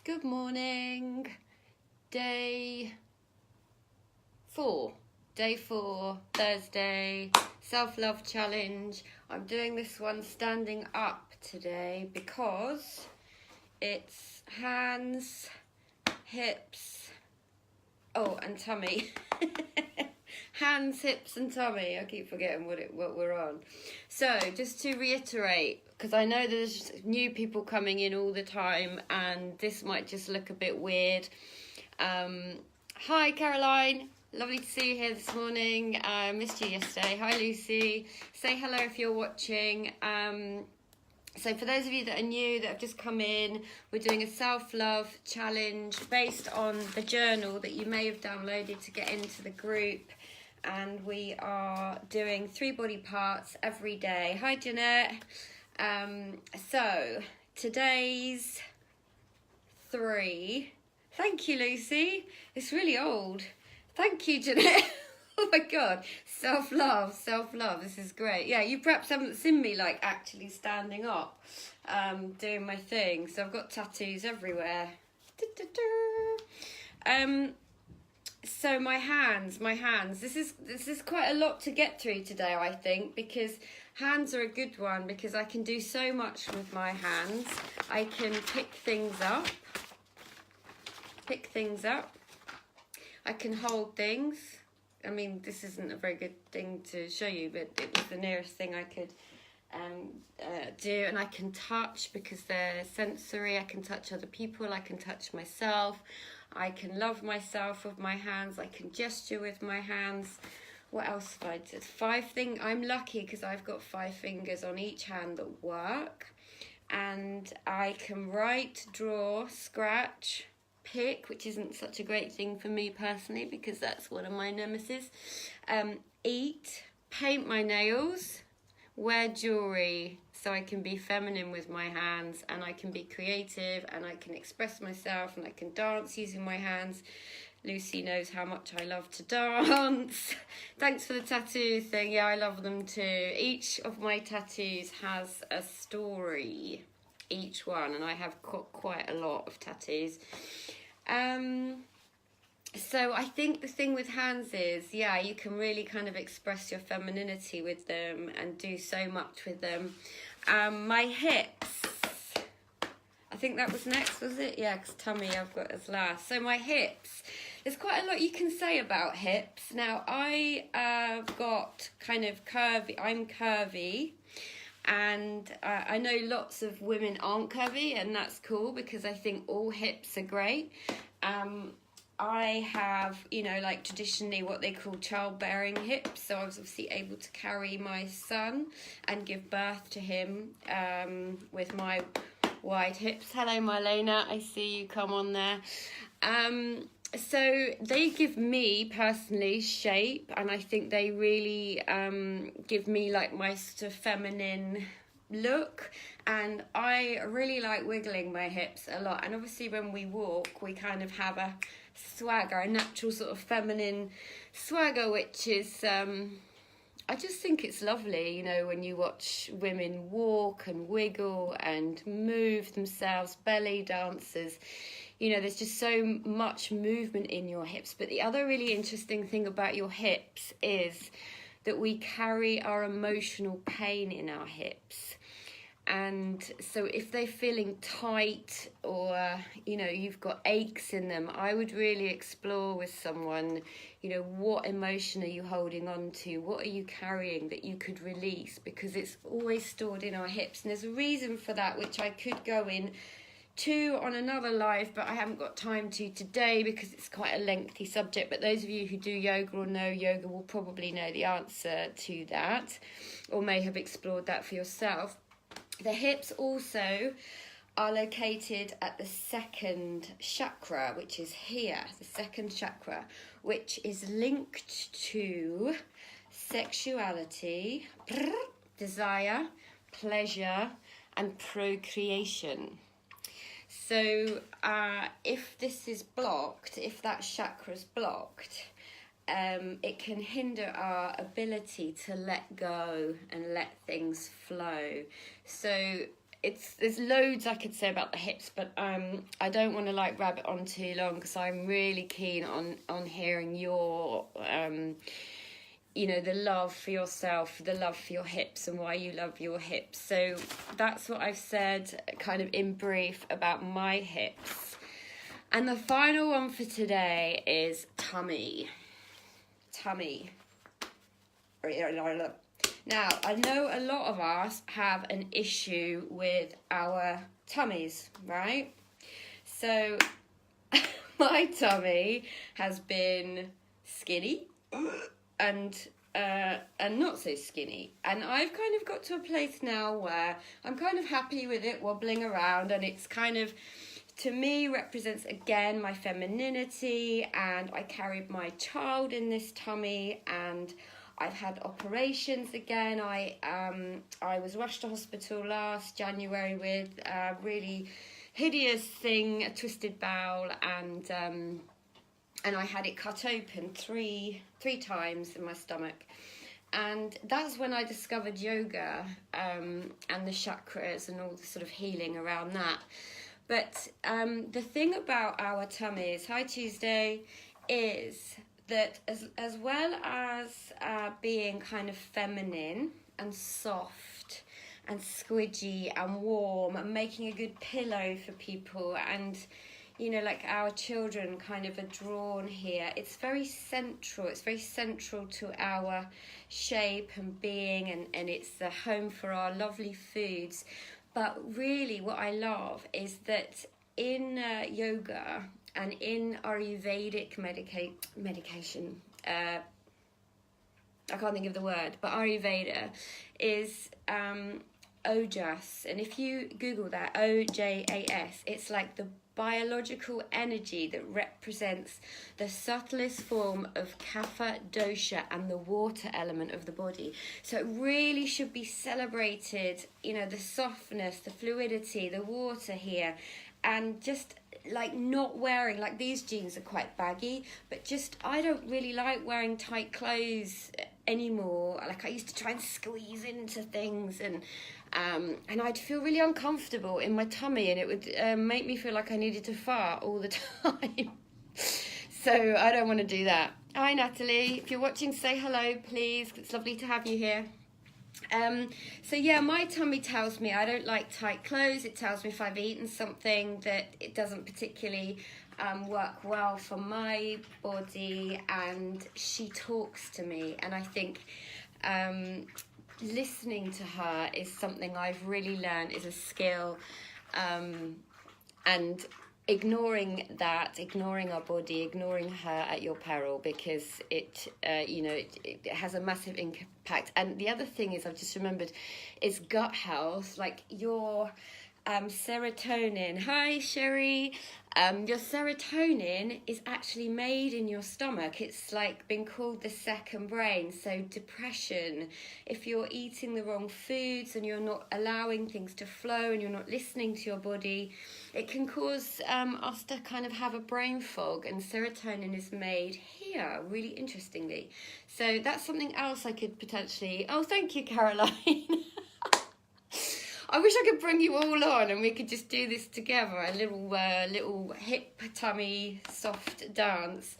Good morning. Day 4, Thursday, self-love challenge. I'm doing this one standing up today because it's hands, hips, and tummy. Hands, hips and tummy. I keep forgetting what we're on. So just to reiterate, because I know there's new people coming in all the time and this might just look a bit weird. Hi Caroline, lovely to see you here this morning. Missed you yesterday. Hi Lucy, say hello if you're watching. So for those of you that are new, that have just come in, we're doing a self-love challenge based on the journal that you may have downloaded to get into the group. And we are doing 3 body parts every day. Hi Jeanette. So today's 3. Thank you, Lucy. It's really old. Thank you, Jeanette. Oh my God. Self-love. This is great. Yeah, you perhaps haven't seen me like actually standing up, doing my thing. So I've got tattoos everywhere. So my hands. This is quite a lot to get through today, I think, because hands are a good one because I can do so much with my hands. I can pick things up. I can hold things. I mean, this isn't a very good thing to show you, but it was the nearest thing I could do. And I can touch because they're sensory. I can touch other people. I can touch myself. I can love myself with my hands. I can gesture with my hands. What else have I did? 5 things. I'm lucky because I've got 5 fingers on each hand that work. And I can write, draw, scratch, pick, which isn't such a great thing for me personally because that's one of my nemesis. Eat, paint my nails, wear jewelry, so I can be feminine with my hands and I can be creative and I can express myself and I can dance using my hands. Lucy knows how much I love to dance. Thanks for the tattoo thing. Yeah, I love them too. Each of my tattoos has a story, each one, and I have quite a lot of tattoos. So I think the thing with hands is, yeah, you can really kind of express your femininity with them and do so much with them. My hips, I think that was next, was it? Yeah, because tummy I've got as last. So my hips, there's quite a lot you can say about hips. Now I've got kind of curvy, I'm curvy. And I know lots of women aren't curvy, and that's cool because I think all hips are great. I have, like traditionally what they call childbearing hips. So I was obviously able to carry my son and give birth to him with my wide hips. Hello, Marlena. I see you come on there. So they give me personally shape, and I think they really give me like my sort of feminine look, and I really like wiggling my hips a lot. And obviously when we walk we kind of have a swagger, a natural sort of feminine swagger, which is I just think it's lovely, when you watch women walk and wiggle and move themselves, belly dancers. There's just so much movement in your hips. But the other really interesting thing about your hips is that we carry our emotional pain in our hips. And so if they're feeling tight or, you've got aches in them, I would really explore with someone, what emotion are you holding on to? What are you carrying that you could release? Because it's always stored in our hips. And there's a reason for that, which I could go in to on another live, but I haven't got time to today because it's quite a lengthy subject. But those of you who do yoga or know yoga will probably know the answer to that, or may have explored that for yourself. The hips also are located at the 2nd chakra, which is here, the 2nd chakra, which is linked to sexuality, desire, pleasure, and procreation. So if this is blocked, if that chakra is blocked, it can hinder our ability to let go and let things flow. So there's loads I could say about the hips, but I don't want to like rabbit on too long, because I'm really keen on hearing your the love for yourself, the love for your hips, and why you love your hips. So that's what I've said kind of in brief about my hips. And the final one for today is tummy. Now, I know a lot of us have an issue with our tummies, right? So my tummy has been skinny and not so skinny, and I've kind of got to a place now where I'm kind of happy with it wobbling around, and it's kind of, to me, represents again my femininity, and I carried my child in this tummy, and I've had operations again. I was rushed to hospital last January with a really hideous thing, a twisted bowel, and I had it cut open three times in my stomach. And that's when I discovered yoga and the chakras and all the sort of healing around that. But the thing about our tummies, hi Tuesday, is that as well as being kind of feminine and soft and squidgy and warm and making a good pillow for people, and like our children kind of are drawn here, it's very central to our shape and being, and it's the home for our lovely foods. But really what I love is that in yoga and in Ayurvedic medication, I can't think of the word, but Ayurveda is Ojas. And if you Google that, OJAS, it's like the biological energy that represents the subtlest form of kapha dosha and the water element of the body. So it really should be celebrated, the softness, the fluidity, the water here, and just like not wearing, like these jeans are quite baggy, but just I don't really like wearing tight clothes anymore. Like I used to try and squeeze into things, and I'd feel really uncomfortable in my tummy, and it would make me feel like I needed to fart all the time. So I don't want to do that. Hi Natalie, if you're watching, say hello please. It's lovely to have you here. So yeah, my tummy tells me I don't like tight clothes. It tells me if I've eaten something that it doesn't particularly work well for my body, and she talks to me, and I think listening to her is something I've really learned is a skill, and ignoring our body, ignoring her at your peril, because it has a massive impact. And the other thing is, I've just remembered, is gut health, like your serotonin. Hi Sherry. Your serotonin is actually made in your stomach. It's like been called the second brain. So depression, if you're eating the wrong foods and you're not allowing things to flow and you're not listening to your body, it can cause us to kind of have a brain fog. And serotonin is made here, really interestingly. So that's something else I could potentially... Oh, thank you, Caroline. I wish I could bring you all on and we could just do this together, a little hip, tummy, soft dance.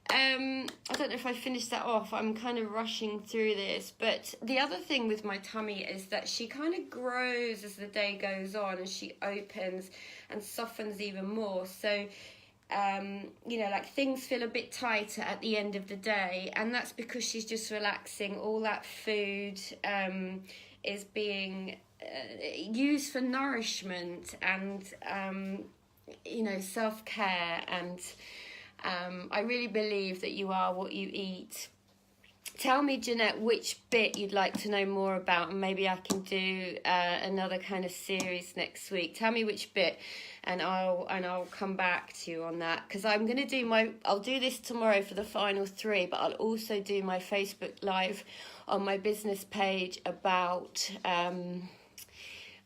I don't know if I finished that off. I'm kind of rushing through this. But the other thing with my tummy is that she kind of grows as the day goes on, and she opens and softens even more. So, like things feel a bit tighter at the end of the day. And that's because she's just relaxing. All that food is being... used for nourishment and self-care, and I really believe that you are what you eat. Tell me, Jeanette, which bit you'd like to know more about, and maybe I can do another kind of series next week. Tell me which bit, and I'll come back to you on that, because I'm going to do I'll do this tomorrow for the final 3, but I'll also do my Facebook Live on my business page about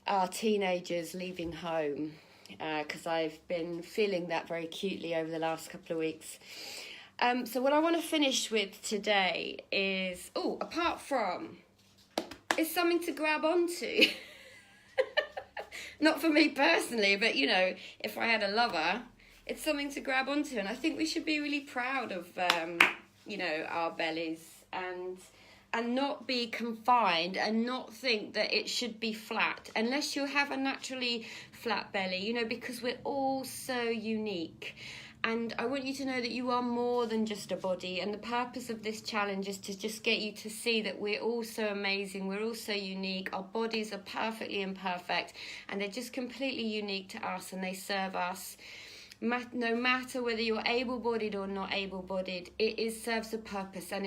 our teenagers leaving home, because I've been feeling that very acutely over the last couple of weeks. So what I want to finish with today is, apart from, is something to grab onto. Not for me personally, but you know, if I had a lover, it's something to grab onto. And I think we should be really proud of, you know, our bellies, and not be confined, and not think that it should be flat unless you have a naturally flat belly, you know, because we're all so unique. And I want you to know that you are more than just a body, and the purpose of this challenge is to just get you to see that we're all so amazing, we're all so unique, our bodies are perfectly imperfect, and they're just completely unique to us, and they serve us. No matter whether you're able-bodied or not able-bodied, it serves a purpose, and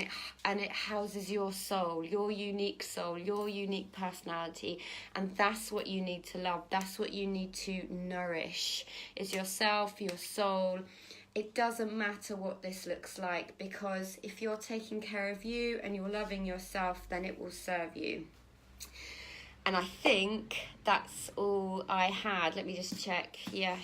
it houses your soul, your unique soul, your unique personality, and that's what you need to love. That's what you need to nourish, is yourself, your soul. It doesn't matter what this looks like, because if you're taking care of you and you're loving yourself, then it will serve you. And I think that's all I had. Let me just check. Yeah.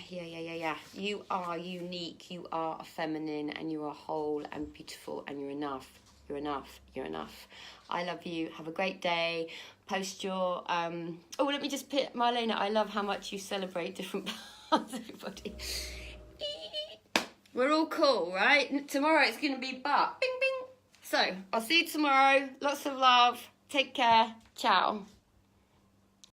You are unique, you are feminine, and you are whole and beautiful, and you're enough. You're enough. You're enough. I love you. Have a great day. Post your... Oh, let me just put... Marlena, I love how much you celebrate different parts of your body. We're all cool, right? Tomorrow it's going to be butt. Bing, bing. So, I'll see you tomorrow. Lots of love. Take care. Ciao.